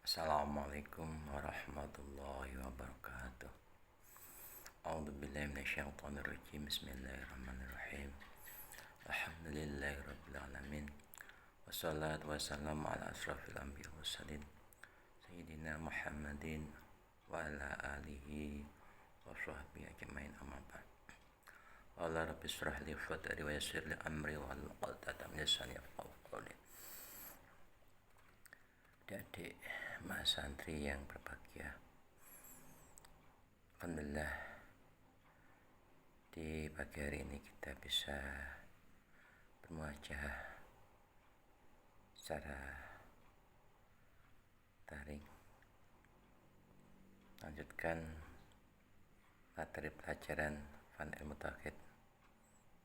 Assalamualaikum warahmatullahi wabarakatuh. A'udzubillahi minasyaitonirrajim. Bismillahirrahmanirrahim. Alhamdulillahirabbil alamin. Wassalatu wassalamu ala asrofil anbiya'i wal mursalin Sayyidina Muhammadin wa ala alihi wa sahbihi ajmain, amma ba'd. Qala rabbi shrah li sadri wa yassir li amri wahlul 'uqdatam min lisani yafqahu qawli. Adik-adik mas santri yang berbahagia, alhamdulillah di pagi hari ini kita bisa bermuajah secara daring, lanjutkan materi pelajaran Fan Ilmu Tauhid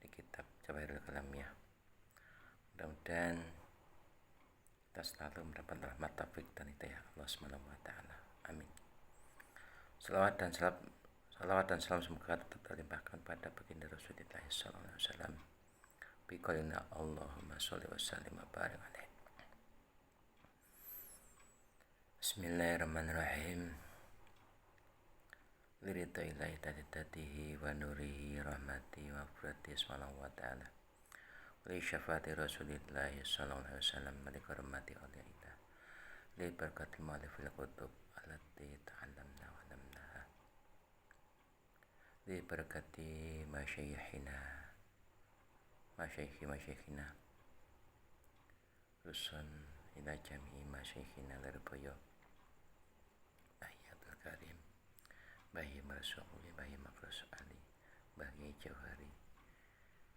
di kitab Jawahirul Kalamiyah. Mudah-mudahan kita selalu mendapat rahmat, taufik dan hidayah Allah Subhanahu wa taala. Amin. Salawat dan salam semoga tetap terlimpahkan pada baginda Rasulullah sallallahu alaihi wasallam. Biqaulina Allahumma sholli wa sallim wa barik alaihi. Bismillahirrahmanirrahim. Liridha ilahi tadidatihi wa nurihi rahmati wa furati subhanahu wa ta'ala li syafaati Rasulillahi sallallahu alaihi wasallam li karmati awliyaillah li barakati mu'allifil kutub allati ta'allamna wa lamnaha li barakati masyayikhina rusun ila jami'i masyayikhina lirboyo Bahya Abdul Karim, Bahya Marasuli, Bahya Makrus Ali, Bahya Jauhari,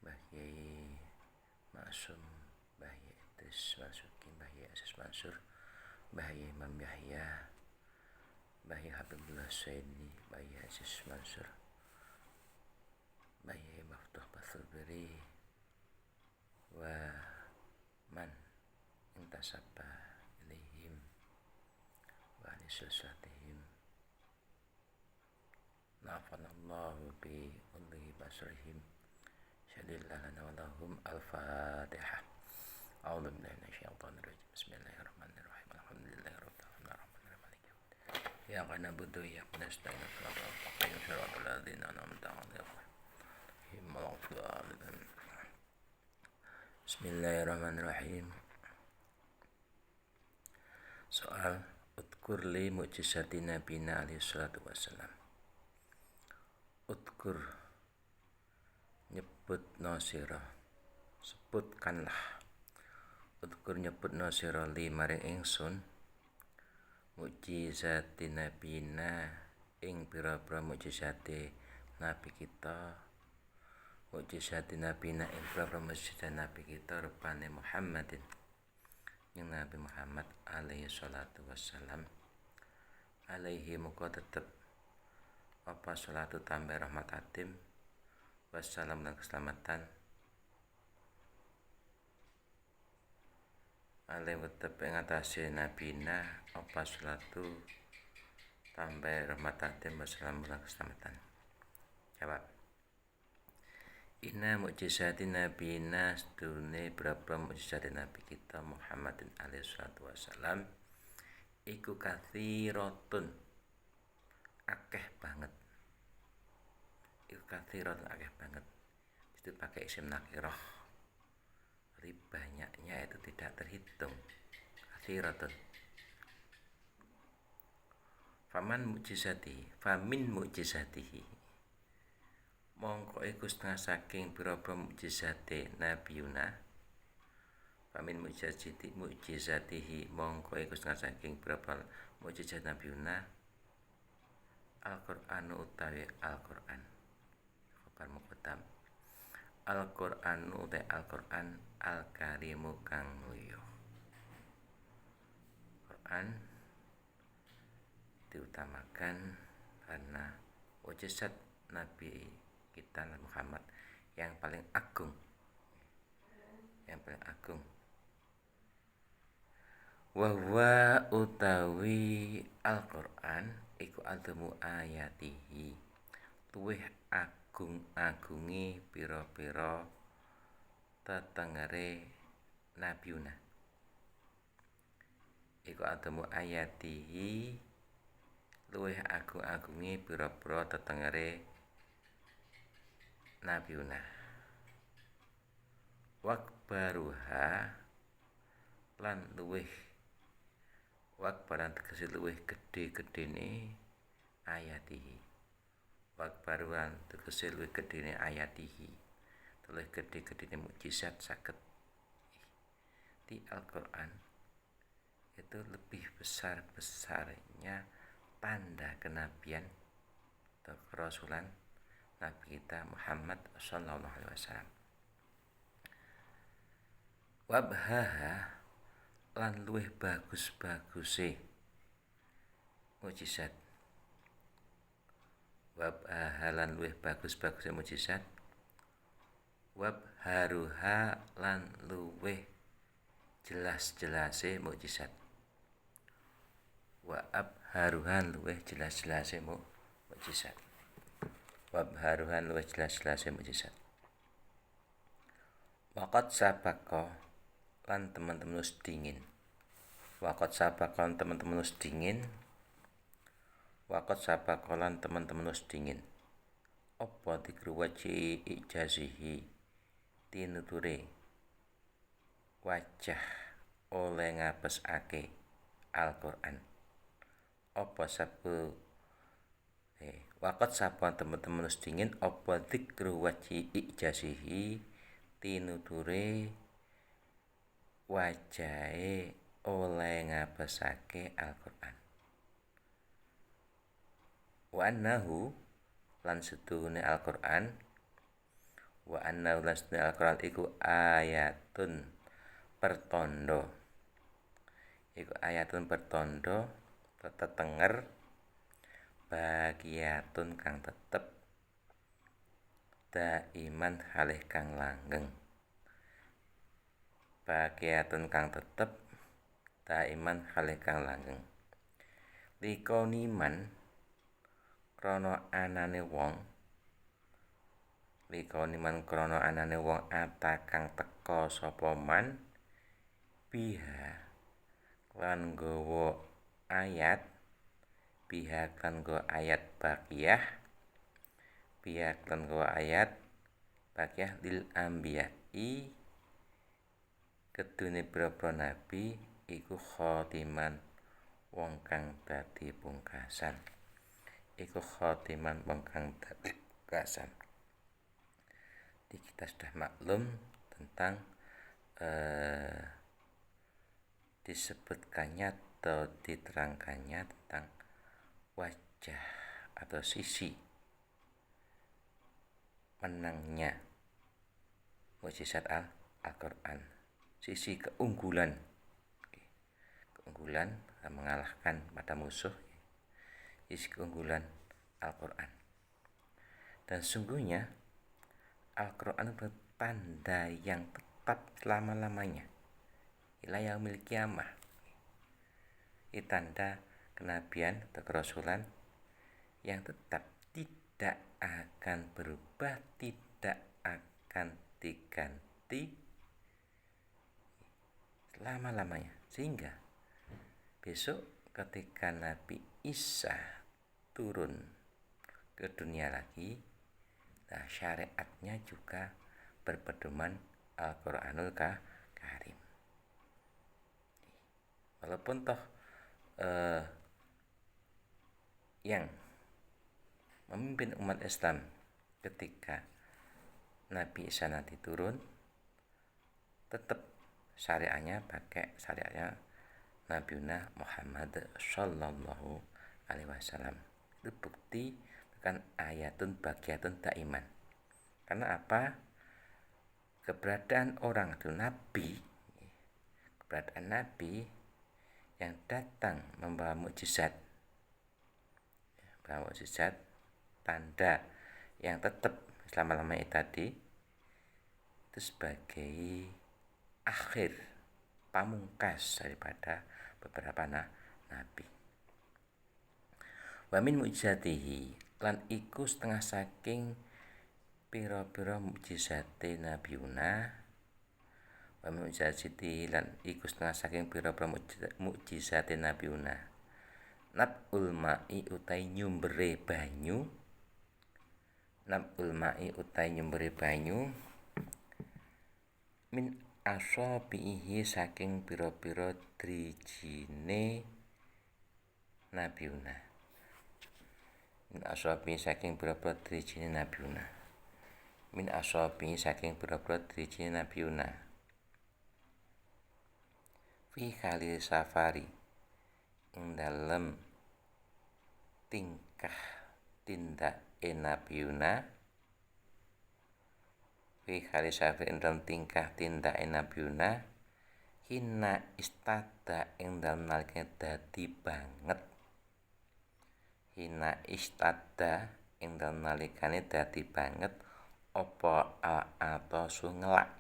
Bahya Ma'asum, Bahya Idris Marsuki, Bahya Aziz Mansur, Bahya Imam Yahya, Bahya Habibullah Sayyidi, Bahya Aziz Mansur, Bahya Maftuh Bathul Biri, wa man intasabah ilaihim wa anisilsatihim na'afanallahu bi ulli basrihim syadillah lana wa lahum. Al-Fatihah. A'udzu billahi minasyaitonir rajim. Bismillahirrahmanirrahim. Alhamdulillahirabbil alamin arrahmanirrahim maliki yaumiddin. Ya kana budu ya nasta'in siratal ladzina an'amta 'alaihim ghairil. Bismillahirrahmanirrahim. Soal udkur li mu'jizati nabiyina alaihi salatu wassalam. Udkur, nyebut nosiro, sebutkanlah. Udkur nyebut nosiro li maring ingsun mukjizati nabiyina ing pira-pira mukjizate nabi kita, mukjizati nabiyina ing pira-pira mukjizate nabi kita rupane Muhammadin yang Nabi Muhammad alaihi salatu wassalam. Alaihi muka tetep apa salatu tambah rahmat atim wassalam dan keselamatan alaihi tetep ing atase nabina apa salatu tambah rahmat atim wassalam dan keselamatan. Jawab. Inna mukjizati nabiyina sedune berapa mukjizat nabi kita Muhammadin alaihi salatu wassalam iku kathiratun akeh banget. Iku kathiratun akeh banget. Itu pakai isim nakirah. Jadi banyaknya itu tidak terhitung. Kathiratun. Famin mukjizatihi mongko iku setengah saking pira-pira mukjizate nabiyuna. Famin mukjizatihi mongko iku setengah saking pira-pira mukjizat nabiyuna Al-Qur'anu utawi Al-Qur'an. Khabar muqaddam. Al-Qur'anu utawi Al-Qur'an Al-Karimu kang mulya. Quran diutamakan karena mukjizat Nabi kita Nabi Muhammad yang paling agung, Wahwa utawi Al-Qur'an iku ademu ayatihi luwih agung-agungi pira-pira tetengere nabiuna. iku adamu ayatihi luwih agung-agunge pira-pira tetengere Nabiuna. Wakbaruha lan luwih wakbaran tegese luwih gedhe-gedhene ayatihi. Wakbaruhan tegese luwih gedhene ayatihi. Luwih gedhe-gedhene mukjizat saged di Al-Quran itu lebih besar-besarnya tanda kenabian atau kerasulan Nabi kita Muhammad sallallahu alaihi wasallam. Wabhaha lan luwih bagus-baguse mukjizat. Wabhaha lan luwih bagus-baguse mukjizat. Wabharuha lan luwih jelas-jelase mukjizat. Wa abharuhan luwih jelas-jelase mukjizat. Wa abharuhan luwih jelas-jelase mukjizat. Waqat sabaqo lan teman-teman wis dingin. Waqat sabaqo lan teman-teman wis dingin. Waqat sabaqo lan teman-teman wis dingin. Apa dikru wajhi ijazihi tinuture wajah oleh ngapesake Al-Quran. Apa sabu waqat saban teman-teman wis dingin apa dikru wajhi ijazihi tinuture wajahe oleh ngapesake Al-Quran. Wa annahu lan setuhune Al-Quran wa annahu lan setuhune Al-Quran iku ayatun pertondo. Iku ayatun pertondo tetenger bagiyatun kang tetep daiman halih kang langgeng. Bagiyatun kang tetep daiman halih kang langgeng. Likoniman krana anane wong. Likoniman krana anane wong ata kang teka sapa man biha lan nggawa ayat biha lan nggawa ayat baqiyah biha lan nggawa ayat baqiyah lil anbiya'i kedune pira-pira nabi iku khotiman wong kang dadi pungkasan. Iku khotiman wong kang dadi pungkasan. Jadi kita sudah maklum tentang disebutkannya atau diterangkannya tentang wajah atau sisi menangnya mukjizat Al-Quran, sisi keunggulan mengalahkan pada musuh, sisi keunggulan Al-Quran. Dan sungguhnya Al-Quran itu tanda yang tetap selama-lamanya ila yaumil kiamah. Ini tanda kenabian atau kerasulan yang tetap tidak akan berubah, tidak akan diganti selama-lamanya. Sehingga besok ketika Nabi Isa turun ke dunia lagi, nah syariatnya juga berpedoman Al-Quranul Karim. Walaupun toh yang memimpin umat Islam ketika Nabi Isa nanti turun tetap syariatnya pakai syariatnya Nabiuna Muhammad sallallahu alaihi wasallam. Itu bukti bukan ayatun bagiyatun daiman. Karena apa? Keberadaan orang itu nabi, keberadaan nabi yang datang membawa mukjizat, tanda yang tetap selama-lamanya tadi itu sebagai akhir pamungkas daripada beberapa nabi. Wa min mukjizatihi lan iku setengah saking pira-pira mukjizate Nabiuna wa mu'jizati lan iku setengah saking pira-pira mukjizate nabiuna. Nabul ma'i utai nyumbere banyu, nabul ma'i utai nyumbere banyu min asabihi saking pira-pira drijine nabiuna. Min asabihi saking pira-pira drijine nabiuna. Min asabihi saking pira-pira drijine nabiuna. Fi khalil safari ing dalem tingkah tindake nabiuna. Fi khalil safari ing dalem tingkah tindake nabiuna. Hina istada ing dalem nalikane dadi banget. Hina istada ing dalem nalikane dadi banget apa atasu ngelak.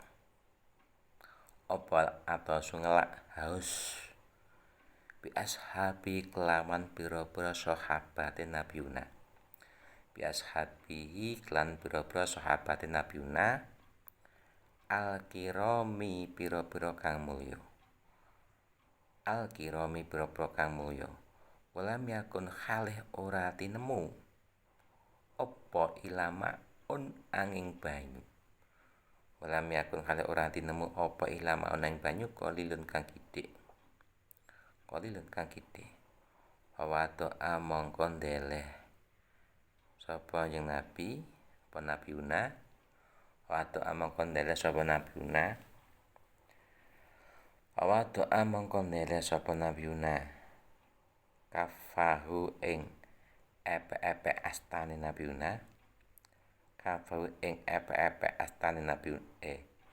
Apa atasu ngelak haus. Bi ashabi kelawan pira-pira sahabate nabiuna. Bi ashabihi kelan pira-pira sahabate nabiuna. Al-kirami pira-pira kang mulya. Al-kirami pira-pira kang mulya. Walam yakun khalih ora tinemu apa ilama un angin banyu. Walam yakun khalih ora tinemu apa ilama un angin banyu qalilun kang kidik. Qalilun kang kidik. Wa mongko ndeleh sapa yang nabi apa nabiuna. Wa mongko ndeleh sapa nabiuna. Wa mongko ndeleh sapa nabiuna. Kafahu ing epek-epek astane nabiuna. Kafahu ing epek-epek astane nabiuna.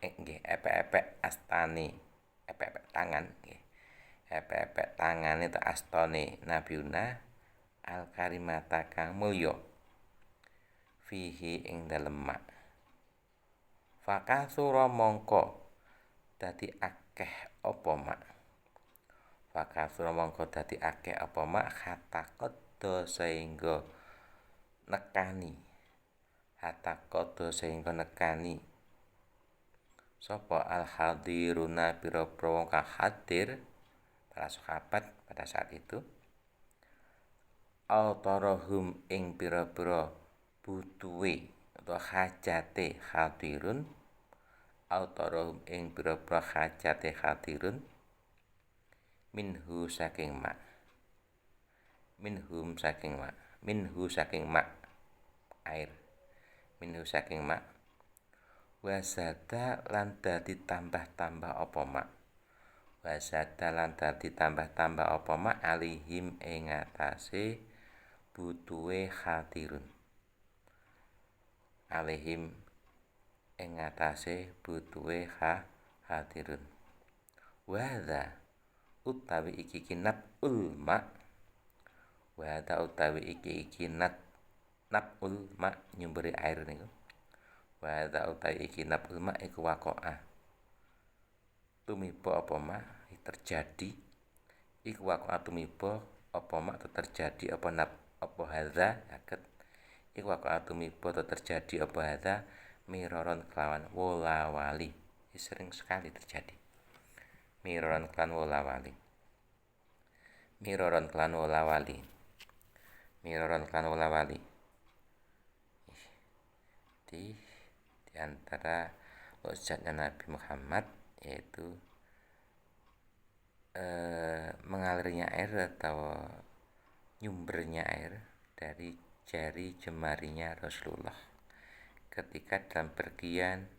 Nggih epek-epek astane, epek-epek tangan nggih. Epek-epek tangane ta astane nabiuna al karimata kang mulya. Fihi ing dalem mak. Fakatsura mongko dadi akeh apa mak. Fakatsura mongko dadi akeh apa mak hatakadda sehingga nekani. Hatakadda sehingga nekani sapa al hadiruna pira-pira wong kang hadir para sahabat pada saat itu. Autarahum ing pira-pira butuhe atau hajate hadirun. Autarahum ing pira-pira hajate hadirun. Minhu saking mak. Minhum saking mak. Minhu saking mak air. Minhu saking mak. Wasada lan dadi tambah-tambah apa mak. Wasada lan dadi tambah-tambah apa mak alihim ing atase butuhe hadirun. Alihim ing atase butuhe hadirun. Wada utawi iki nabul mak. Wada utawi iki nabul mak nyumberi air niku. Wada utawi iki nabul mak iku waqa'ah. Tumiba apa mak terjadi. Iku waqa'ah tumiba apa mak terjadi apa hadza saged. Iku waqa'ah tumiba terjadi apa hadza miraron kelawan wolawali. Sering sekali terjadi. Miraron klan wolawali. Miraron klan wolawali. Miraron klan wolawali. Di antara mukjizatnya Nabi Muhammad yaitu mengalirnya air atau nyumbernya air dari jari jemarinya Rasulullah. Ketika dalam pergian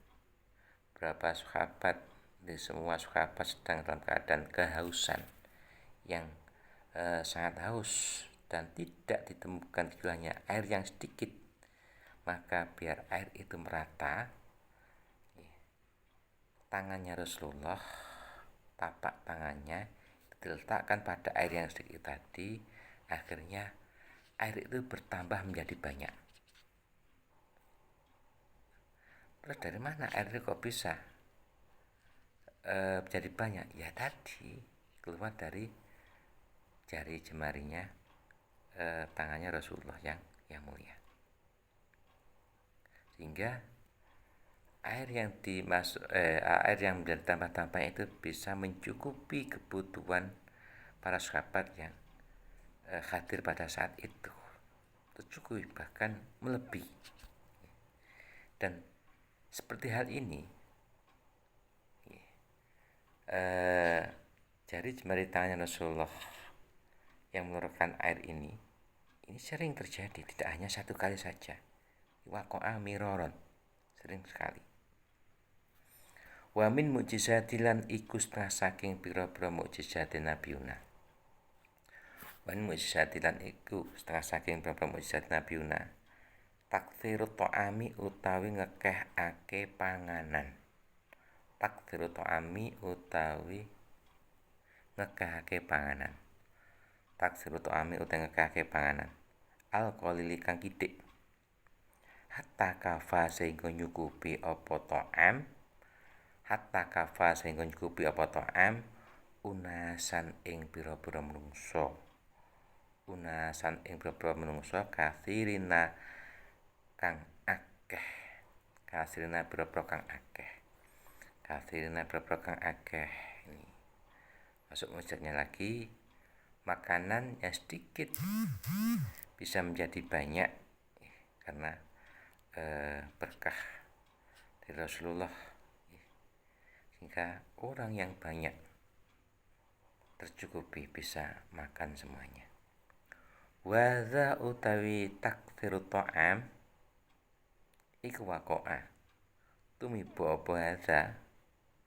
berapa sahabat, di semua sahabat sedang dalam keadaan kehausan yang sangat haus dan tidak ditemukan kecuali air yang sedikit, maka biar air itu merata, tangannya Rasulullah, tapak tangannya diletakkan pada air yang sedikit tadi, akhirnya air itu bertambah menjadi banyak. Terus dari mana air itu kok bisa jadi banyak? Ya tadi keluar dari jari jemarinya tangannya Rasulullah yang mulia. Sehingga air yang menjadi tambah-tambah itu bisa mencukupi kebutuhan para sahabat yang hadir pada saat itu, tercukupi bahkan melebihi. Dan seperti hal ini, jari jemari tangan Rasulullah yang menurunkan air ini sering terjadi, tidak hanya satu kali saja. Waqa'a miraron, sering sekali. Wa min mukjizatilan iku setengah saking pira-pira mukjizat Nabiuna. Wa min mukjizatilan iku setengah saking pira-pira mukjizat Nabiuna. Takthirut ta'ami utawi ngekehake panganan. Takthirut ta'ami utawi ngekehake panganan. Takthirut ta'ami utawi ngekehake panganan. Al-qalili kang kidik. Hatta kafa sehingga nyukupi apa ta'am. Hatta kafa sehingga nyukupi apa ta'am. Unasan ing pira-pira menungso. Unasan ing pira-pira menungso kathirina kang akeh. Kathirina pira-pira kang akeh. Kathirina pira-pira kang akeh. Ini masuk maksudnya lagi, makanan yang sedikit bisa menjadi banyak karena berkah dari Rasulullah, sehingga orang yang banyak tercukupi bisa makan semuanya. Wadha utawi takfiru ta'am iku waqa'a tumiba apa hadza,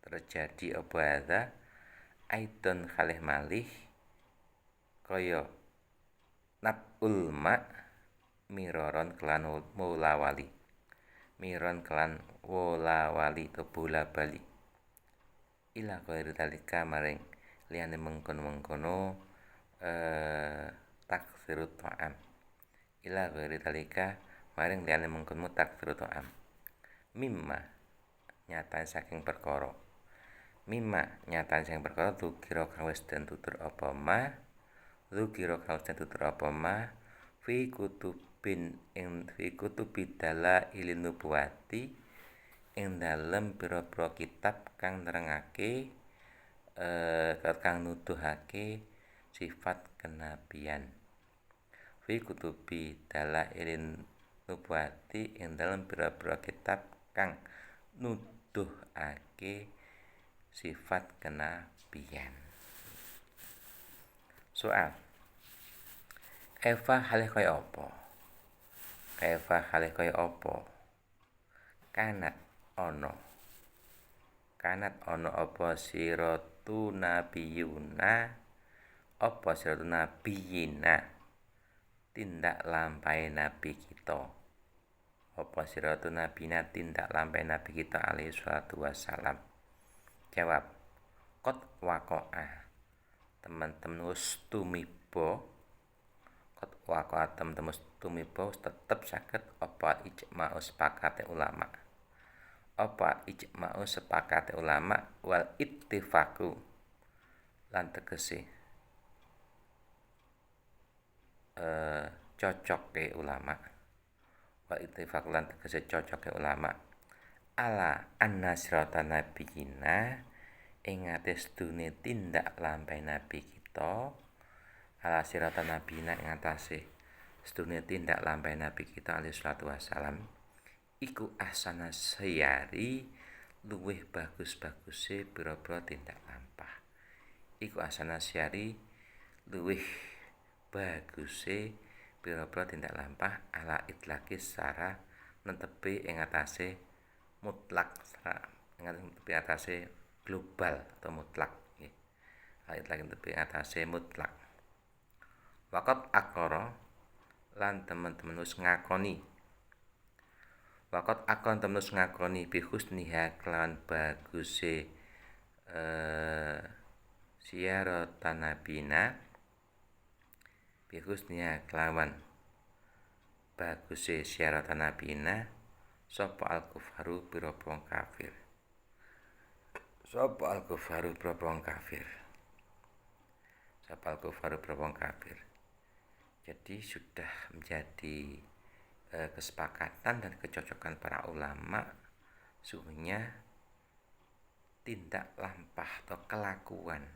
terjadi apa hadza aidon khalih malih kaya nabul ma miroron kelan mulawali, miron kelan wolawali to bola bali ila ghairi dalika maring liyane mengkono-mengkono takfirut ta'am, ila ghairi dalika maring liyane mengkono takfirut ta'am, mimma nyatane saking perkara, mimma nyatane saking perkara dukira kang wis den tutur apa ma, dukira kang wis den tutur apa ma fi kutubin ing fi kutubi dalailin nubuwati ing dalem pira-pira kitab kang nerangake kang nuduhake sifat kenabian. Fi kutubi dalailin nubuwati ing dalem pira-pira kitab kang nuduhake sifat kenabian. Soal, kaifa halih kaya apa? Kaifa halih kaya apa? Kanat ono apa siratu nabiyuna, apa siratu nabiyina, tindak lampahe nabi kita, apa siratu nabina tindak lampahe nabi kita alaihi salatu wassalam. Jawab, qad waqa'a, teman-teman wis tumiba, qad waqa'a teman-teman wis tumiba tetep saged apa ijma'u sepakate ulama, apa ijma'u sepakate ulama wal ittifaqu lan tegese cocoke ulama, wal ittifaqu lan tegese cocoke ulama ala anna siratan nabiyina ing atas dunia tindak lampahe nabi kita, ala siratan nabiyina ing atase sedunia tindak lampahe nabi kita alaihi salatu wassalam iku ahsana sayari luwih bagus-baguse pira-pira tindak lampah. Iku ahsana sayari luwih baguse pira-pira tindak lampah ala itlaqi secara netepi ing atase mutlak, secara netepi atase global atau mutlak nggih. Ala itlaqi netepi atase mutlak. Waqat akara lan teman-teman wis ngakoni, waqat akon temenus ngakoni bi husniha kelawan baguse siyaratan nabina, bi husniha kelawan baguse siyaratan nabina sapa al-kufaru pira-pira kafir, sapa al-kufaru pira-pira kafir, sapa al-kufaru pira-pira kafir. Jadi sudah menjadi kesepakatan dan kecocokan para ulama Sungguhnya tindak lampah atau kelakuan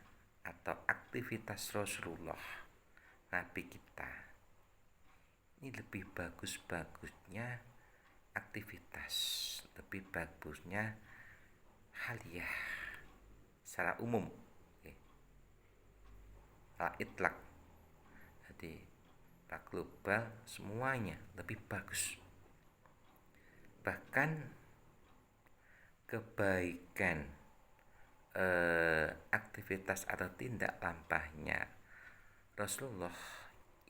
atau aktivitas Rasulullah Nabi kita ini lebih bagus-bagusnya aktivitas, lebih bagusnya haliah secara umum, itlak. Jadi pak global semuanya lebih bagus. Bahkan kebaikan aktivitas atau tindak lampahnya Rasulullah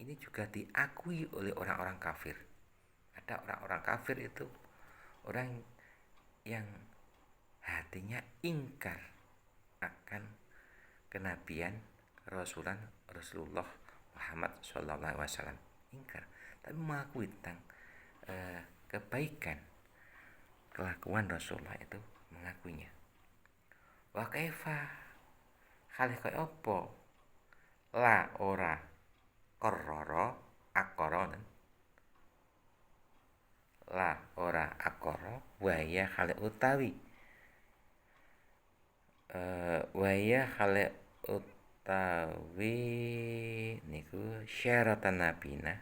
ini juga diakui oleh orang-orang kafir. Ada orang-orang kafir itu orang yang hatinya ingkar akan kenabian Rasulullah Muhammad SAW, ingkar, tapi mengakui tentang kebaikan kelakuan Rasulullah itu, mengakuinya. Wa kaifa hale kaya apa la ora qarrara akara la ora akara waya hale utawi waya hale utawi niku syaratan nabina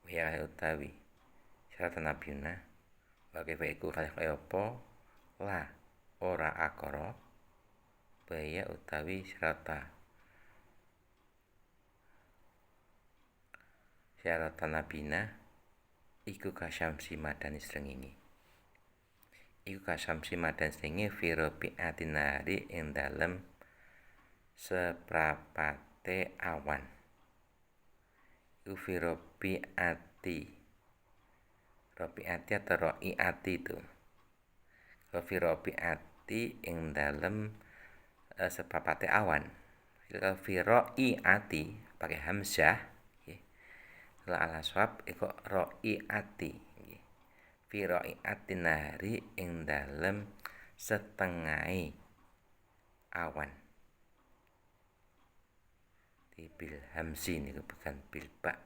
waya hale utawi syaratan nabina bagi iku hale kaya apa la ora akara waya utawi syaratan nabina iku kasyamsi madani srengenge. Iku kasyamsi madani srengenge firobi atinari ing dalem seprapate awan. Iku firobi ati. Robi ati atau roi ati itu. Firobi ati ing dalem seprapate awan. Firoi ati pakai hamzah. Ala swab iku roi ati fi roi ati nahari ing dalem setengahai awan di bil hamzi niku bukan bil ba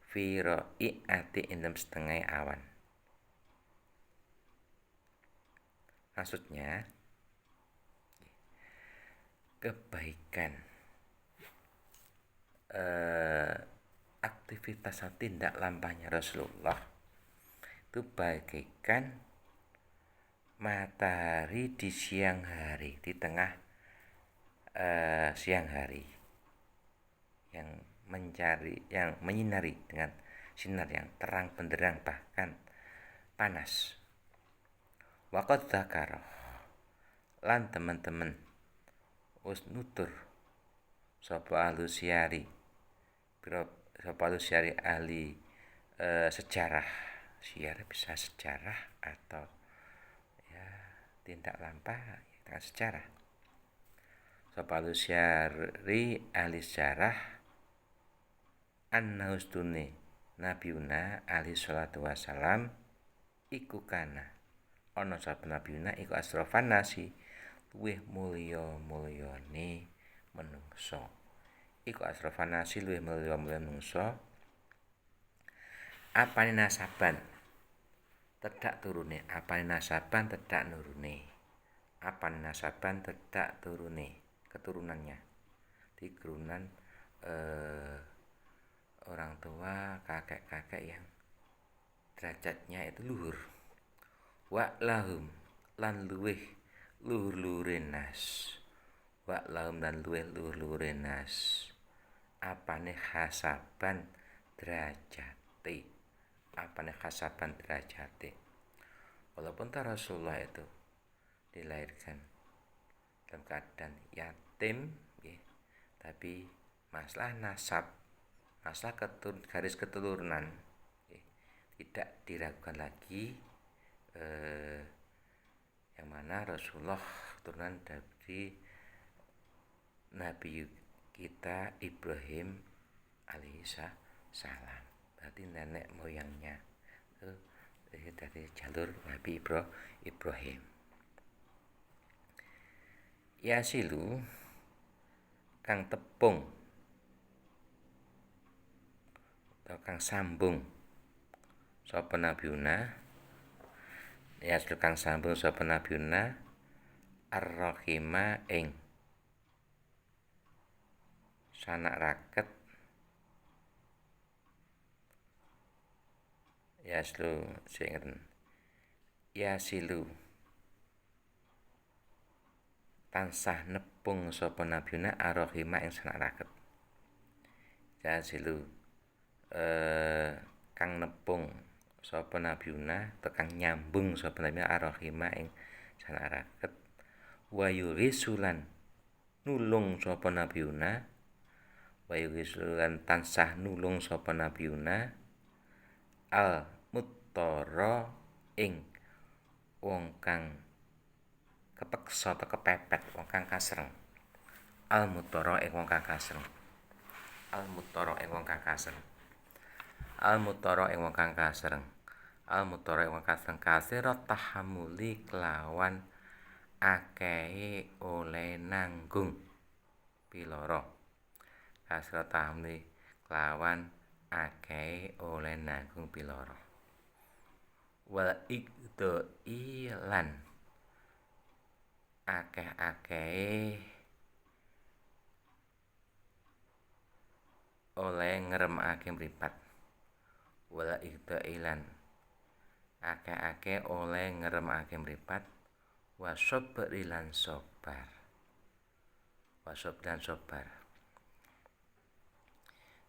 fi roi ati ing dalem setengahai awan. Maksudnya kebaikan aktivitas atau tindak lampahnya Rasulullah itu bagaikan matahari di siang hari, di tengah siang hari yang menyinari dengan sinar yang terang benderang bahkan panas. Waqad dzakara lan teman-teman wis nutur sapa ahli siari ahli sejarah. Siar bisa sejarah atau ya tindak lampah dengan sejarah. Sapa ahli siari ahli sejarah annaustune nabiuna alaihi salatu wasalam iku kana ana sapa nabiuna iku asrofan nasi luwih mulya-mulyane menungso. Iku asrofan nasi luwih mulya-mulyane menungso. Apane nasaban tedak turune, apane nasaban tedak nurune, apane nasaban tedak turune, keturunannya di keturunan orang tua, kakek-kakek yang derajatnya itu luhur. Wa lahum lan luweh luhur-luhure nas, wa lahum lan luweh luhur-luhure nas, apane hasaban derajate, apane hasaban derajate. Walaupun Rasulullah itu dilahirkan dalam keadaan yatim, ya, tapi masalah nasab, masalah garis keturunan, ya, tidak diragukan lagi, yang mana Rasulullah keturunan dari Nabi kita Ibrahim alaihissalam. Berarti nenek moyangnya dari jalur Nabi Ibrahim. Yasilu kang tepung kang sambung sapa nabiuna yaslu kang sambung sapa nabiuna ar-rahima ing sanak raket yaslu sing yasilu tansah nepung sapa nabiuna ar-rahima ing sanak raket yasilu kang nepung sapa nabiuna tekang nyambung sapa nabiuna ar-rahima ing sanak raket wa yurisulan nulung sapa nabiuna wa yurisulan tansah nulung sapa nabiuna al muttara ing wong kang kepeksa atau kepepet wong kang kasreng al muttara ing wong kang kasreng al muttara ing wong kang kasreng al muttara ing wong kang kasreng al muttara ing wong kasreng kasira tahammuli kelawan akehe oleh nanggung piloro kasira tahammuli kelawan akehe oleh nanggung piloro wal ikdoi lan akeh-akehe oleh ngremake mripat wal ikdoi lan akeh-akeh oleh ngremake mripat wasabri lan sabar dan sabar.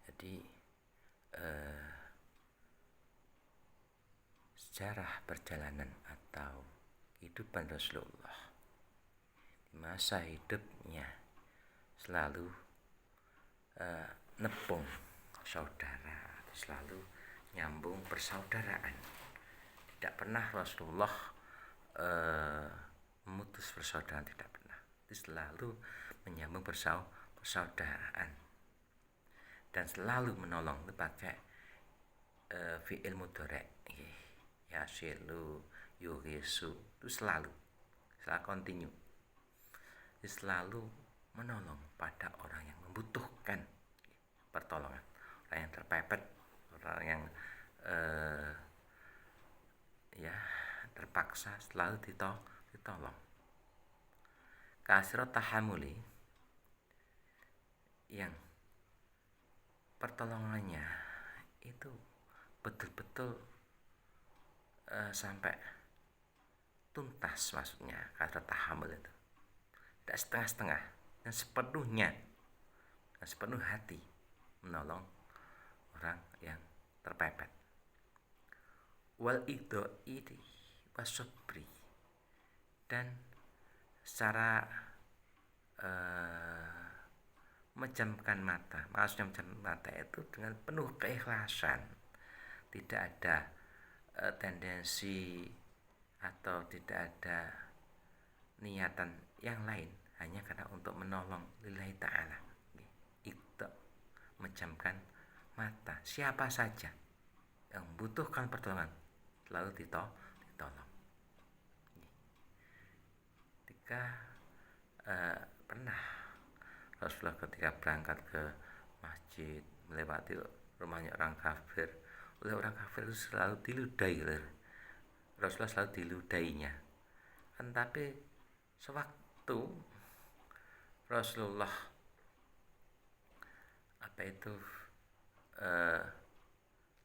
Jadi sejarah perjalanan atau kehidupan Rasulullah di masa hidupnya selalu nepung saudara, selalu nyambung persaudaraan. Tidak pernah Rasulullah memutus persaudaraan, tidak pernah. Itu selalu menyambung persaudaraan dan selalu menolong. Itu pakai fi'il mudhari' yasilu yughisu, itu selalu continue. Itu selalu menolong pada orang yang membutuhkan pertolongan, orang yang terpepet, orang yang terpaksa, selalu ditolong. Kasira tahamuli yang pertolongannya itu betul-betul sampai tuntas, maksudnya kasira tahamul itu tidak setengah-setengah dan sepenuhnya dan sepenuh hati menolong orang yang terpepet. Wal idoi wasabri, dan secara memejamkan mata, maksudnya memejamkan mata itu dengan penuh keikhlasan, tidak ada tendensi atau tidak ada niatan yang lain, hanya karena untuk menolong lillahi ta'ala. Itu memejamkan mata, siapa saja yang membutuhkan pertolongan selalu ditolong. Ketika pernah Rasulullah ketika berangkat ke masjid melewati rumahnya orang kafir, oleh orang kafir itu selalu diludahi, Rasulullah selalu diludainya. Tapi sewaktu Rasulullah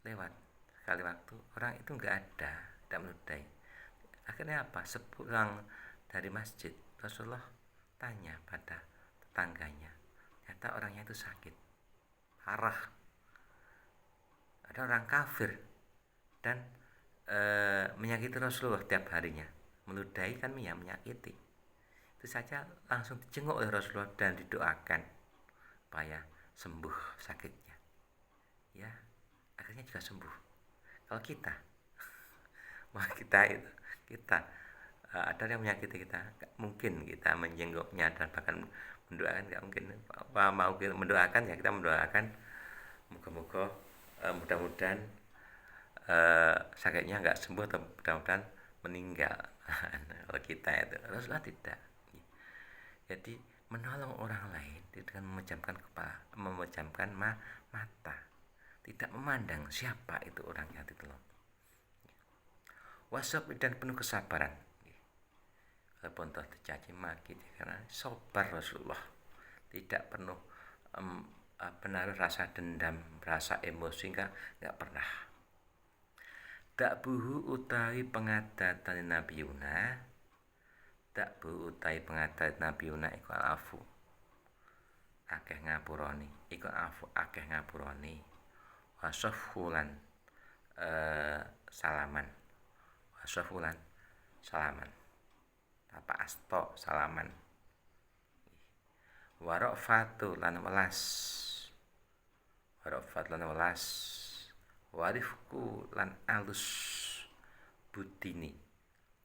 lewat sekali waktu, orang itu nggak ada, tidak meludahi. Akhirnya apa? Sepulang dari masjid, Rasulullah tanya pada tetangganya, ternyata orangnya itu sakit parah, ada orang kafir dan menyakiti Rasulullah tiap harinya, meludahi kan menyakiti. Itu saja langsung dijenguk oleh Rasulullah dan didoakan supaya sembuh sakitnya. Ya, akhirnya juga sembuh. Kalau kita ada yang menyakiti kita, gak mungkin kita menjenggoknya dan bahkan mendoakan, gak mungkin. Apa mau kita mendoakan, ya kita mendoakan moga-moga mudah-mudahan sakitnya nggak sembuh atau mudah-mudahan meninggal. Kalau kita itu, Rasulullah tidak. Jadi menolong orang lain dengan memejamkan mata, tidak memandang siapa itu orang yang ditolong. Wasab dan penuh kesabaran. Walaupun toh dicaci maki karena sabar Rasulullah, tidak penuh menaruh rasa dendam, rasa emosi, enggak pernah. Tak buhu utawi pengadatan Nabi Yuna, tak buhu utawi pengadatan Nabi Yuna iku afu akeh ngapuroni, iku afu akeh ngapuroni, wasofulan salaman, wasofulan salaman, apa asto salaman, warofatu lan welas, warofat lan welas, warifku lan alus budini,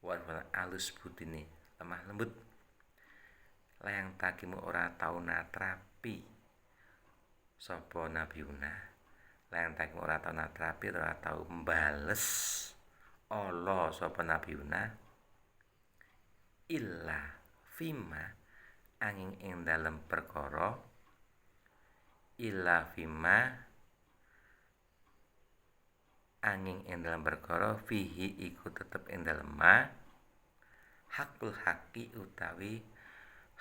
warif lan alus budini, lemah lembut, layang takimu ora tau natrapi sapa Nabi Yuna, layang takimu ora tau natrapi, ora tau mbales Allah sapa Nabi Yuna, illa fima angin ing dalem perkara, illa fima angin ing dalem perkara fihi iku tetep ing dalem ma hakul haki utawi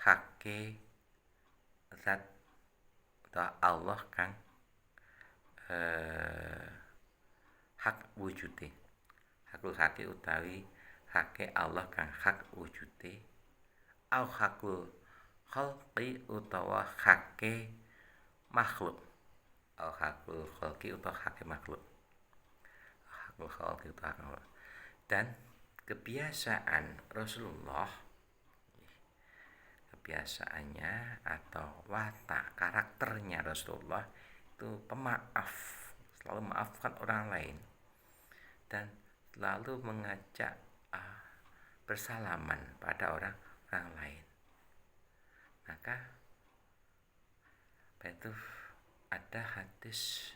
hake zat atau Allah kang hak wujude, hakul haki utawi hake Allah kang hak wujude, au hakul khalqi utawa hake makhluk, au hakul khalqi utawa hake makhluk, hakul khalqi utawa makhluk. Dan kebiasaan Rasulullah, kebiasaannya atau watak karakternya Rasulullah itu pemaaf, selalu memaafkan orang lain dan selalu mengajak bersalaman pada orang lain. Maka itu ada hadis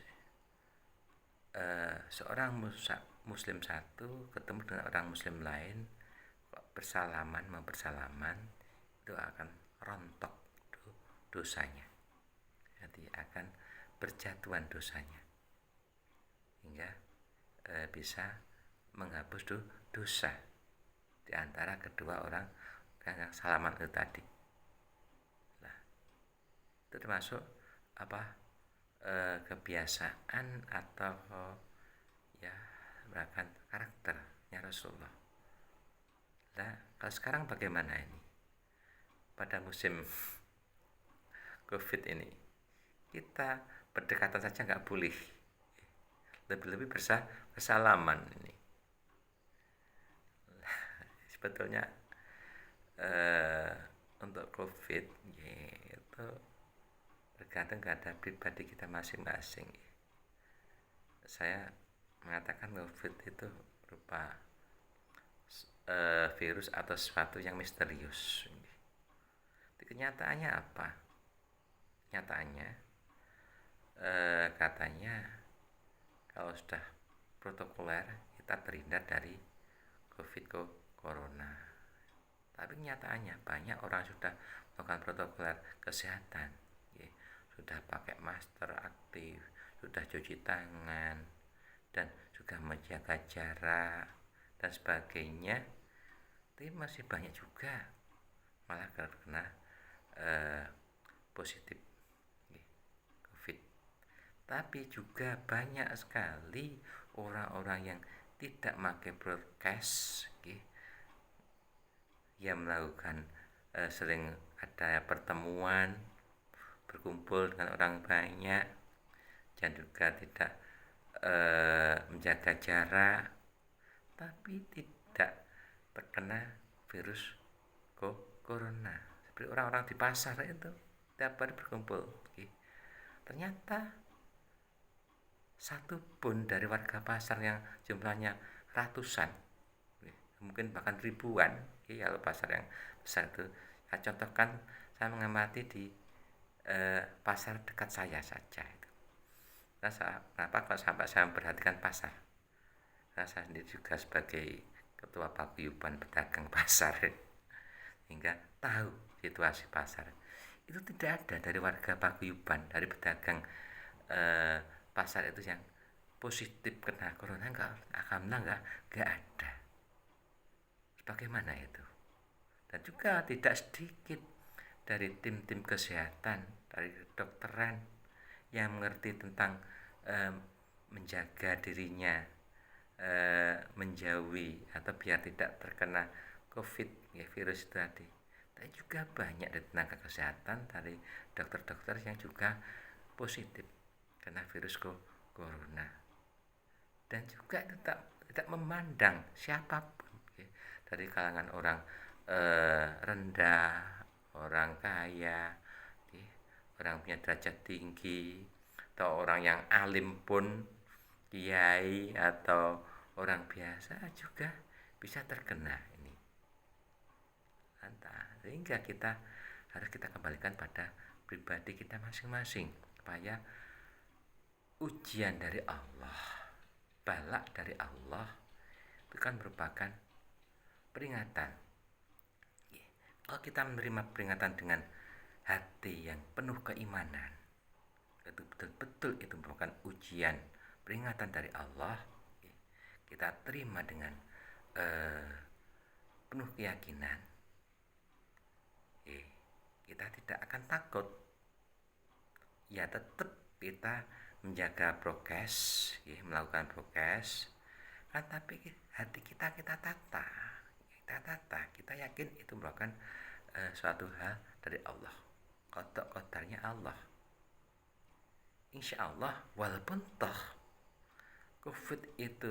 seorang muslim satu ketemu dengan orang muslim lain bersalaman itu akan rontok dosanya, jadi akan berjatuhan dosanya hingga bisa menghapus dosa di antara kedua orang yang salaman itu tadi. Nah, itu termasuk kebiasaan atau ya bahkan karakternya Rasulullah. Nah, kalau sekarang bagaimana ini? Pada musim COVID ini kita berdekatan saja nggak boleh, lebih-lebih bersalaman ini. Sebetulnya untuk COVID itu tergantung kepada pribadi kita masing-masing. Saya mengatakan COVID itu berupa virus atau sesuatu yang misterius. Kenyataannya apa? Nyatanya katanya kalau sudah protokoler kita terhindar dari corona. Tapi nyatanya banyak orang sudah melakukan protokoler kesehatan, sudah pakai masker aktif, sudah cuci tangan, dan juga menjaga jarak dan sebagainya. Tapi masih banyak juga malah terkena positif COVID. Tapi juga banyak sekali orang-orang yang tidak pakai prokes, yang melakukan sering ada pertemuan, berkumpul dengan orang banyak, dan juga tidak menjaga jarak, tapi tidak terkena virus corona. Seperti orang-orang di pasar itu tiap hari berkumpul, ternyata satu pun dari warga pasar yang jumlahnya ratusan, mungkin bahkan ribuan, kalau pasar yang besar itu, saya contohkan, saya mengamati di pasar dekat saya saja itu. Kenapa kalau sampai saya memperhatikan pasar? Karena saya sendiri juga sebagai ketua paguyuban pedagang pasar, hingga tahu situasi pasar. Itu tidak ada dari warga paguyuban, dari pedagang pasar itu yang positif kena corona alhamdulillah nggak ada. Bagaimana itu? Dan juga tidak sedikit dari tim-tim kesehatan, dari kedokteran yang mengerti tentang menjaga dirinya, menjauhi atau biar tidak terkena COVID ya, virus itu tadi. Dan juga banyak dari tenaga kesehatan, dari dokter-dokter yang juga positif kena virus corona. Dan juga tidak memandang siapapun ya, dari kalangan orang rendah, orang kaya, ya, orang punya derajat tinggi, atau orang yang alim pun, kiai atau orang biasa juga bisa terkena ini. Sehingga harus kita kembalikan pada pribadi kita masing-masing, supaya ujian dari Allah, bala dari Allah itu kan merupakan peringatan. Kalau kita menerima peringatan dengan hati yang penuh keimanan, itu betul-betul itu merupakan ujian, peringatan dari Allah, kita terima dengan penuh keyakinan, kita tidak akan takut. Ya tetap kita menjaga prokes, melakukan prokes, kan, tapi hati kita tata, kita yakin itu merupakan suatu hal dari Allah, qadarnya Allah. Insya Allah, walaupun toh COVID itu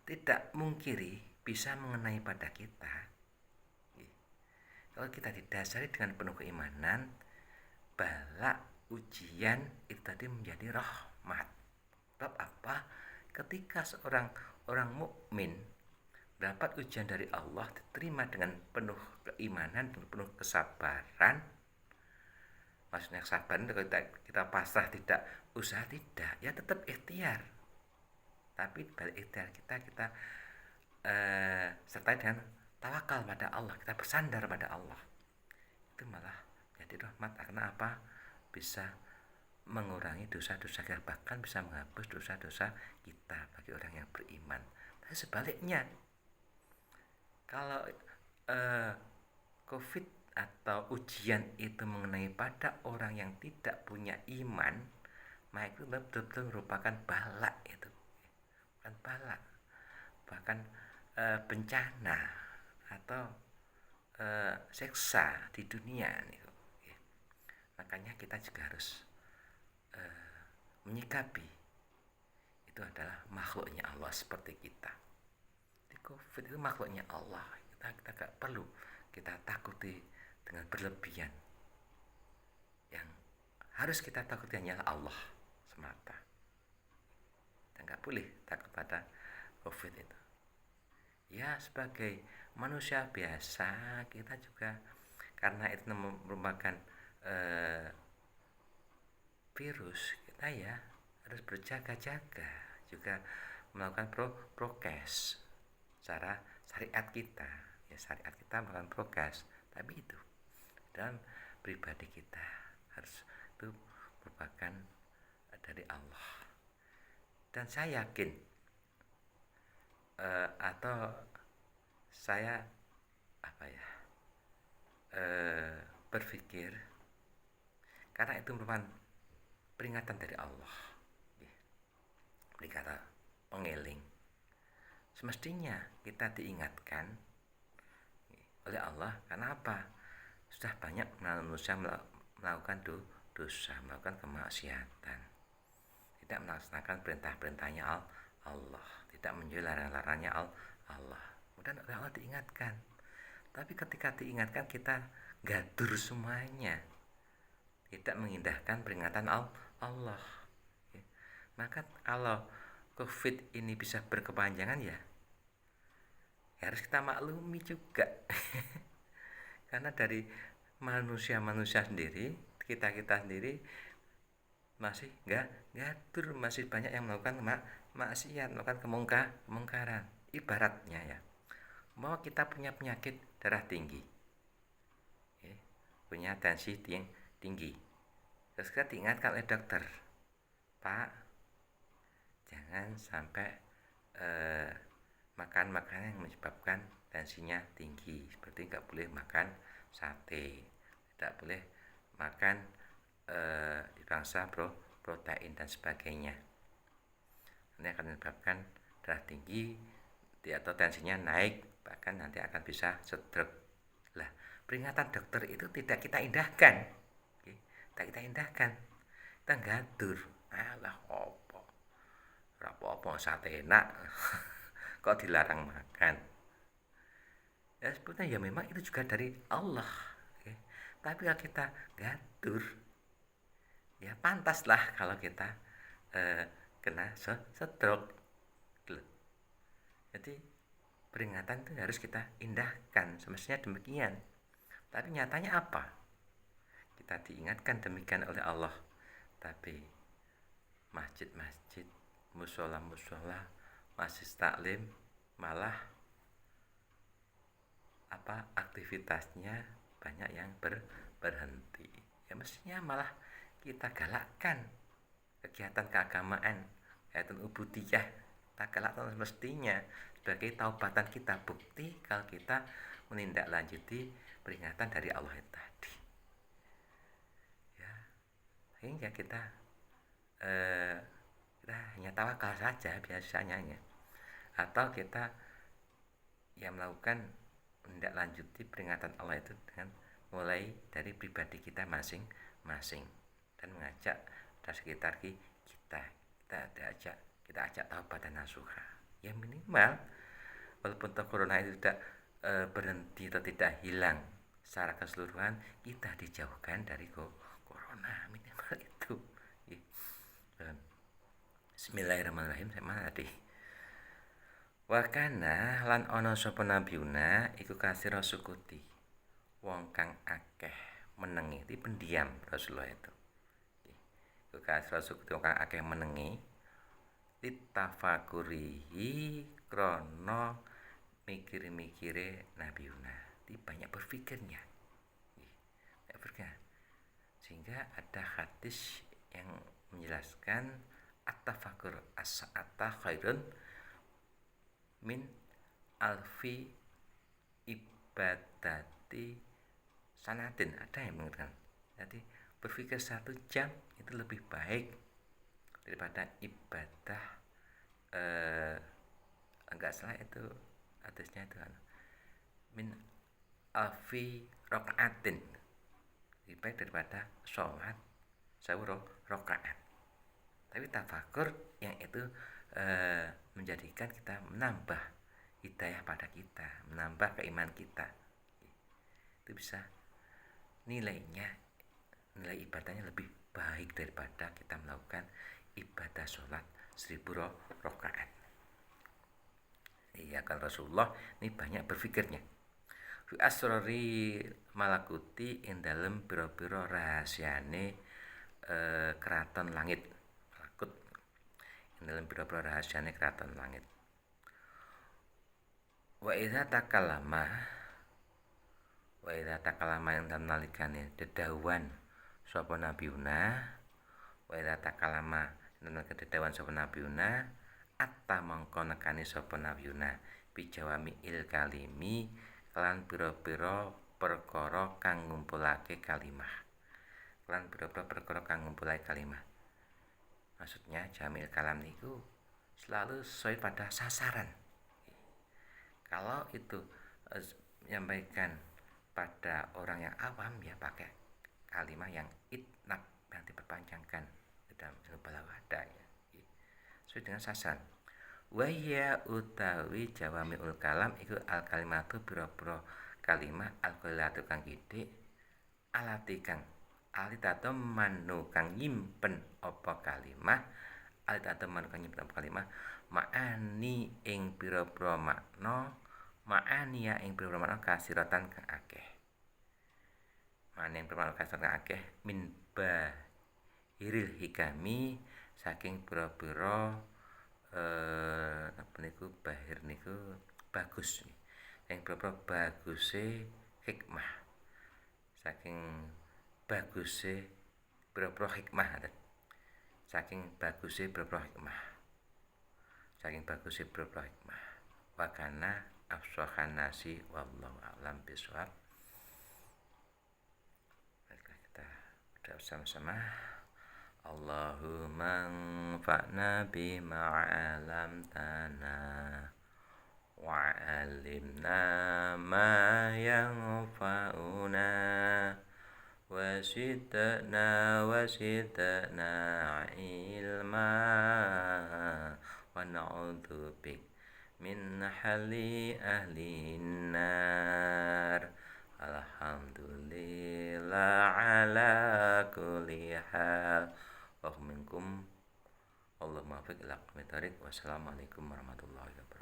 tidak mungkiri bisa mengenai pada kita, kalau kita didasari dengan penuh keimanan, bala ujian itu tadi menjadi rahmat. Sebab apa? Ketika seorang orang mukmin dapat ujian dari Allah, diterima dengan penuh keimanan dan penuh kesabaran. Maksudnya kesabaran itu kita pasrah, tidak usaha, tidak, ya tetap ikhtiar. Tapi balik ikhtiar kita sertai dengan tawakal pada Allah, kita bersandar pada Allah. Itu malah jadi rahmat. Karena apa? Bisa mengurangi dosa-dosa kita, bahkan bisa menghapus dosa-dosa kita bagi orang yang beriman. Tapi sebaliknya, kalau COVID atau ujian itu mengenai pada orang yang tidak punya iman, maka itu betul-betul merupakan bala, itu bukan bala, bahkan bencana atau siksa di dunia itu. Makanya kita juga harus menyikapi itu adalah makhluknya Allah seperti kita. Di COVID itu makhluknya Allah, kita gak perlu kita takuti dengan berlebihan. Yang harus kita takuti hanyalah Allah semata. Dan gak boleh takut pada COVID itu. Ya, sebagai manusia biasa, kita juga karena itu merupakan virus, kita ya harus berjaga-jaga, juga melakukan prokes secara syariat kita. Ya, syariat kita melakukan prokes, tapi itu dalam pribadi kita harus itu merupakan dari Allah. Dan saya yakin atau saya berpikir, karena itu merupakan peringatan dari Allah, peringatan pengeling, semestinya kita diingatkan oleh Allah. Karena apa? Sudah banyak manusia melakukan dosa, melakukan kemaksiatan, tidak melaksanakan perintah-perintahnya Allah, tidak menjauhi larangan-larangannya Allah. Kemudian oleh Allah diingatkan. Tapi ketika diingatkan, kita gadur semuanya, tidak mengindahkan peringatan Allah. Maka kalau COVID ini bisa berkepanjangan, ya harus kita maklumi juga. Karena dari manusia sendiri, kita sendiri masih gadur, masih banyak yang melakukan maksiat, melakukan kemungkaran. Ibaratnya ya, bahwa kita punya penyakit darah tinggi, punya tensi tinggi, terus kita diingatkan oleh dokter, Pak, jangan sampai makan makanan yang menyebabkan tensinya tinggi, seperti nggak boleh makan sate, tidak boleh makan bangsa protein dan sebagainya. Ini akan menyebabkan darah tinggi atau tensinya naik, bahkan nanti akan bisa stroke. Lah, peringatan dokter itu tidak kita indahkan, tidak kita indahkan, kita gadur. Alah, apa sate enak kok dilarang makan. Ya sebetulnya ya memang itu juga dari Allah, okay. Tapi kalau kita gadur, ya pantaslah kalau kita kena stroke. Jadi peringatan itu harus kita indahkan, semestinya demikian. Tapi nyatanya apa? Kita diingatkan demikian oleh Allah, tapi masjid-masjid, musola-musola, masjid taklim malah aktivitasnya banyak yang berhenti. Ya mestinya malah kita galakkan kegiatan keagamaan, kegiatan ubudiyah, kita galakkan mestinya sebagai taubatan kita, bukti kalau kita menindaklanjuti peringatan dari Allah tadi. Ya, sehingga kita hanya tawakal saja biasanya, atau kita yang melakukan menindaklanjuti peringatan Allah itu dengan mulai dari pribadi kita masing-masing dan mengajak dari sekitar kita ajak taubat dan nasuha. Ya minimal walaupun corona itu tidak berhenti atau tidak hilang secara keseluruhan, kita dijauhkan dari corona, minimal itu. Bismillahirrahmanirrahim. Saya mana tadi? Wakana lan ana sapa nabiuna iku kasira sukuti, wong kang akeh menengi, itu pendiam Rasulullah itu. Iku kasira sukuti wong kang akeh menengi, ditafakurihi krana mikir-mikire nabiuna, itu banyak berpikirnya. Sehingga ada hadis yang menjelaskan at-tafakur as-sa'ata khairun min alfi ibadati sanatin. Ada yang mengatakan, jadi berpikir 1 jam itu lebih baik daripada ibadah enggak salah itu hadisnya itu min alfi rakaatin, lebih baik daripada sholat 1000 rakaat. Tapi tafakur yang itu menjadikan kita menambah hidayah pada kita, menambah keimanan kita. Itu bisa nilai ibadahnya lebih baik daripada kita melakukan ibadah sholat 1000 rakaat. Iya, kan Rasulullah ini banyak berpikirnya. Fi asrori malakuti ing dalem pira-pira rahasiane keraton langit. Malakut ing dalem pira-pira rahasiane keraton langit. Wa idza takallama yang nalikane dedawan sapa nabiuna, wa idza takallama nalikane dedawan sapa nabiuna, atta mangko nekani sapa nabiuna bijawami il kalimi lan pira-pira perkara kang ngumpulake kalimah. Lan pira-pira perkara kang ngumpulake kalimah. Maksudnya jamil kalam niku selalu sesuai pada sasaran. Kalau itu menyampaikan pada orang yang awam, ya pakai kalimah yang itnab, yang diperpanjangkan dalam ilmu balaghah ya. Sesuai dengan sasaran. Wahya utawi jawamiul kalam iku al kalimatu pira-pira kalimah al qalilatu kang gedhe alati kang alitatum manu kang nyimpen apa kalimah alitatum manu kang nyimpen apa kalimah ma'ani ing pira-pira makna ma'aniya ing pira-pira makna kasiratan kang akeh maning pira-pira kasiratan kang akeh min bahiril hikami saking pira-pira apa niku bahir niku bagus yang berapa baguse hikmah saking baguse berapa hikmah saking bagusnya beberapa hikmah. Wakana afshahan nasi wallahu a'lam bishawab. Baiklah, kita berdoa sama-sama. Allahumma anfa'na bima 'allamtana wa 'allimna ma yanfa'una wa zidna ilma wa na'udzubik min hali ahlin nar. Alhamdulillah ala kulli hal wa minkum. Allahumma fiq ila aqwamit thariq. Wassalamualaikum warahmatullahi wabarakatuh.